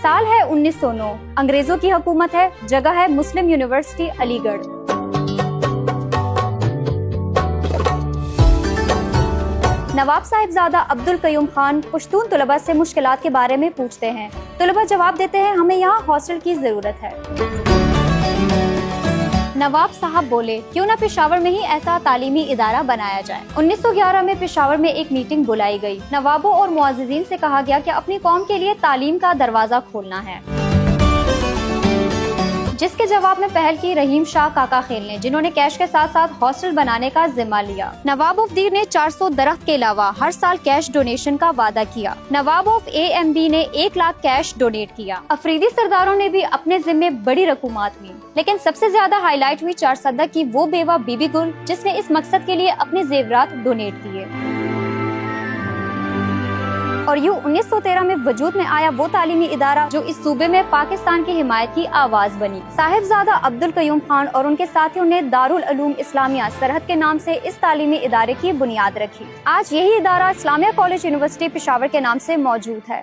سال ہے 1909، انگریزوں کی حکومت ہے، جگہ ہے مسلم یونیورسٹی علی گڑھ۔ نواب صاحبزادہ عبدالقیوم خان پشتون طلباء سے مشکلات کے بارے میں پوچھتے ہیں۔ طلباء جواب دیتے ہیں ہمیں یہاں ہاسٹل کی ضرورت ہے۔ نواب صاحب بولے کیوں نہ پشاور میں ہی ایسا تعلیمی ادارہ بنایا جائے۔ 1911 میں پشاور میں ایک میٹنگ بلائی گئی۔ نوابوں اور معززین سے کہا گیا کہ اپنی قوم کے لیے تعلیم کا دروازہ کھولنا ہے، جس کے جواب میں پہل کی رحیم شاہ کاکا خیل نے، جنہوں نے کیش کے ساتھ ساتھ ہاسٹل بنانے کا ذمہ لیا۔ نواب آف دیر نے 400 درخت کے علاوہ ہر سال کیش ڈونیشن کا وعدہ کیا۔ نواب آف AMB نے 1 لاکھ کیش ڈونیٹ کیا۔ افریدی سرداروں نے بھی اپنے ذمے بڑی رقومات لی، لیکن سب سے زیادہ ہائی لائٹ ہوئی 4 صدہ کی وہ بیوہ بی بی گل، جس نے اس مقصد کے لیے اپنے زیورات ڈونیٹ کیے۔ اور یوں 1913 میں وجود میں آیا وہ تعلیمی ادارہ جو اس صوبے میں پاکستان کی حمایت کی آواز بنی۔ صاحبزادہ عبدالقیوم خان اور ان کے ساتھیوں نے دارالعلوم اسلامیہ سرحد کے نام سے اس تعلیمی ادارے کی بنیاد رکھی۔ آج یہی ادارہ اسلامیہ کالج یونیورسٹی پشاور کے نام سے موجود ہے۔